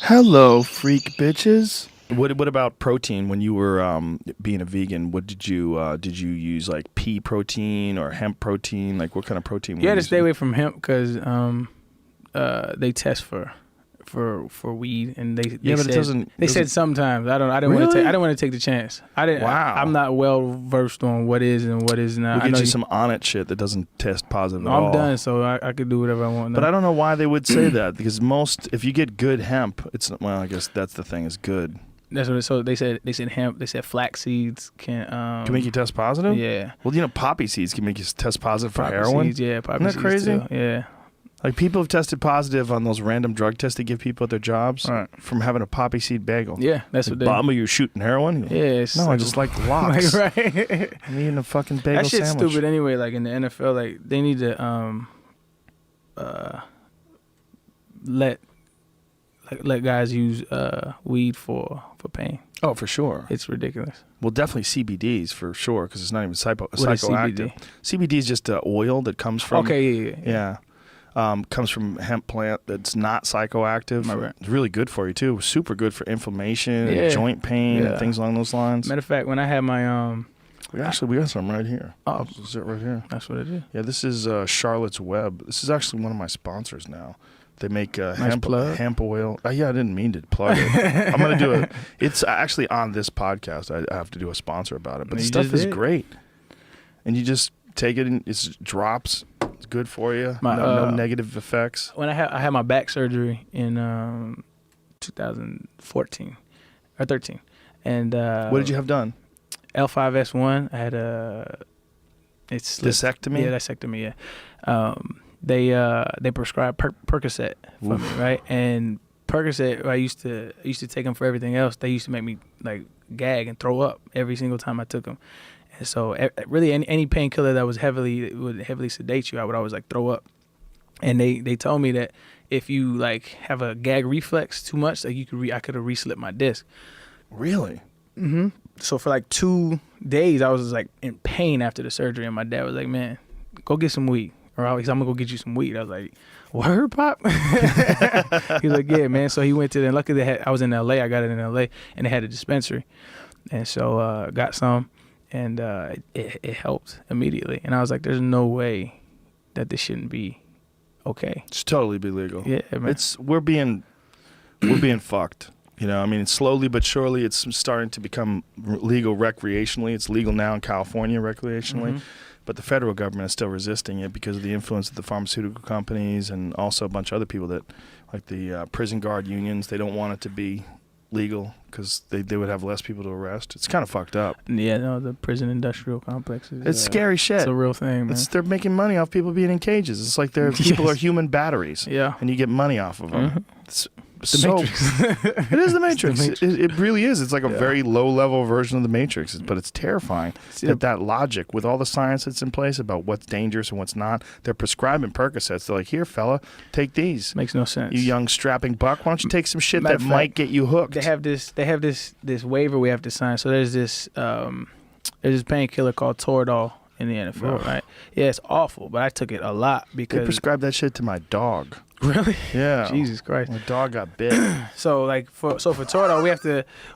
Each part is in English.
Hello, freak bitches. What about protein? When you were being a vegan, what did you use, like pea protein or hemp protein? Like what kind of protein? You had to stay away from hemp because they test for weed, and they but said, it doesn't. They said sometimes. I didn't Really? want to take. I didn't want to take the chance. I didn't. Wow. I'm not well versed on what is and what is not. We'll I know get you some on it shit that doesn't test positive at all. I'm done, so I could do whatever I want now. But I don't know why they would say that, because if you get good hemp, it's, well, I guess that's the thing, is good. That's what. So they said hemp. They said flax seeds can make you test positive. Yeah. Well, poppy seeds can make you test positive for Poppy heroin. Seeds, yeah, poppy Isn't that seeds crazy? too. Yeah. Like, people have tested positive on those random drug tests they give people at their jobs Right. from having a poppy seed bagel. Yeah, that's what they. Bomb, you're shooting heroin? Yeah. No, I just like locks. Like, right. I'm eating a fucking bagel That shit's sandwich. stupid anyway. Like in the NFL, like they need to let guys use weed for pain. Oh, for sure. It's ridiculous. Well, definitely CBDs for sure, because it's not even What is psychoactive. CBD is just oil that comes from. Okay, yeah. Comes from hemp plant that's not psychoactive. Right. It's really good for you too. Super good for inflammation, Yeah. and joint pain, Yeah. and things along those lines. Matter of fact, when I had my we got some right here. Oh. This is it right here. that's what it is. Yeah, this is Charlotte's Web. This is actually one of my sponsors now. They make hemp oil. Yeah, I didn't mean to plug it. I'm gonna do it. It's actually on this podcast. I have to do a sponsor about it. But the stuff is great, and you just take it and it drops. It's good for you. No negative effects. When I had my back surgery in 2014 or 13, and What did you have done? L5S1. I had it's Disectomy? Yeah, disectomy. Yeah. They prescribed Percocet for me, right? And Percocet, I used to take them for everything else. They used to make me like gag and throw up every single time I took them. And so really any painkiller that would heavily sedate you, I would always like throw up. And they told me that if you like have a gag reflex too much, like I could have re-slipped my disc. Really? Mm-hmm. So for like 2 days, I was like in pain after the surgery, and my dad was like, "Man, go get some weed, or I'm gonna go get you some weed." I was like, "Word, Pop?" He was like, "Yeah, man." So he went to them. Luckily, I was in LA. I got it in LA, and they had a dispensary, and so got some, and it helped immediately. And I was like, "There's no way that this shouldn't be okay." It's totally be legal. Yeah, man. We're being fucked. I mean, slowly but surely, it's starting to become legal recreationally. It's legal now in California recreationally, but the federal government is still resisting it because of the influence of the pharmaceutical companies and also a bunch of other people that, like the prison guard unions, they don't want it to be legal because they would have less people to arrest. It's kind of fucked up. Yeah, no, the prison industrial complex is It's scary shit. It's a real thing, man. They're making money off people being in cages. It's like people are human batteries. Yeah. And you get money off of them. It's The Matrix. It is the Matrix. It's the Matrix. It really is. It's like a very low-level version of the Matrix, but it's terrifying that logic, with all the science that's in place about what's dangerous and what's not, they're prescribing Percocets. They're like, here, fella, take these. Makes no sense. You young strapping buck, why don't you take some shit Matter that of might fact, get you hooked? They have this waiver we have to sign. So there's this painkiller called Toradol in the NFL, right? Yeah, it's awful, but I took it a lot because They prescribed that shit to my dog. Really? Yeah. Jesus Christ. My dog got bit. So for Toradol,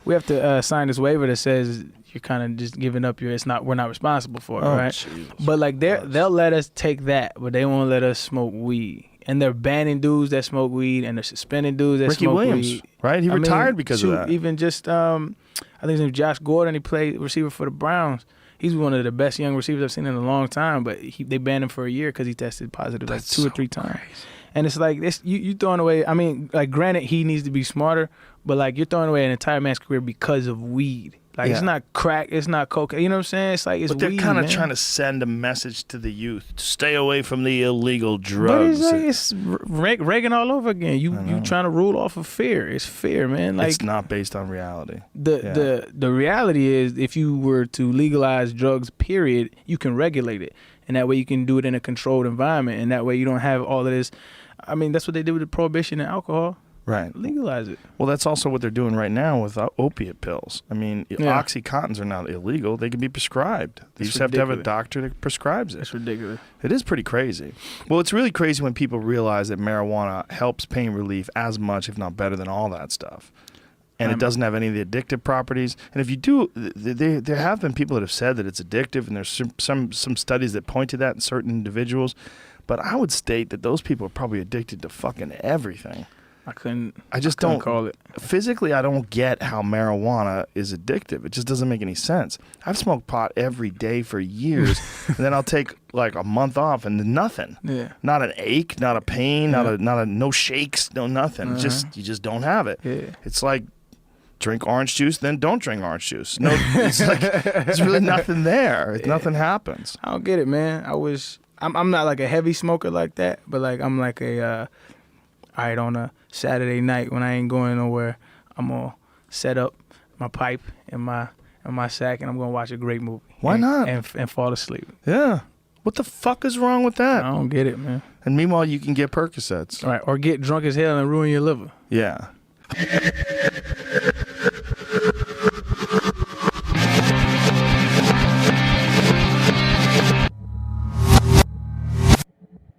we have to sign this waiver that says you're kind of just giving up we're not responsible for it, right? Jesus But like Christ. they'll let us take that, but they won't let us smoke weed. And they're banning dudes that smoke weed, and they're suspending dudes that Ricky smoke Williams, weed. right? He retired because of that. Even just I think his name is Josh Gordon. He played receiver for the Browns. He's one of the best young receivers I've seen in a long time, but they banned him for a year because he tested positive like 2 or 3 times. Crazy. And it's like this, you throwing away. I mean, like, granted, he needs to be smarter, but like you're throwing away an entire man's career because of weed. Like it's not crack, it's not cocaine. You know what I'm saying? It's like it's But they're weed, kind of man. trying to send a message to the youth: stay away from the illegal drugs. But it's Reagan all over again. You trying to rule off of fear? It's fear, man. Like it's not based on reality. The reality is, if you were to legalize drugs, period, you can regulate it, and that way you can do it in a controlled environment, and that way you don't have all of this. I mean, that's what they did with the prohibition and alcohol. Right. Legalize it. Well, that's also what they're doing right now with opiate pills. I mean, Yeah. Oxycontins are not illegal. They can be prescribed. You It's just have to have a ridiculous. doctor that prescribes it. It's ridiculous. It is pretty crazy. Well, it's really crazy when people realize that marijuana helps pain relief as much, if not better, than all that stuff. And it doesn't have any of the addictive properties. And if you do, there have been people that have said that it's addictive, and there's some studies that point to that in certain individuals. But I would state that those people are probably addicted to fucking everything. I couldn't don't call it. Physically, I don't get how marijuana is addictive. It just doesn't make any sense. I've smoked pot every day for years, and then I'll take like a month off and nothing. Yeah. Not an ache, not a pain, no shakes, no nothing. Uh-huh. You just don't have it. Yeah. It's like drink orange juice, then don't drink orange juice. No, it's like there's really nothing there. Nothing happens. I don't get it, man. I'm not like a heavy smoker like that, but like I'm like a all right, on a Saturday night when I ain't going nowhere, I'm gonna set up my pipe and my sack, and I'm gonna watch a great movie. Why not? And fall asleep. Yeah. What the fuck is wrong with that? I don't get it, man. And meanwhile, you can get Percocets. All right, or get drunk as hell and ruin your liver. Yeah.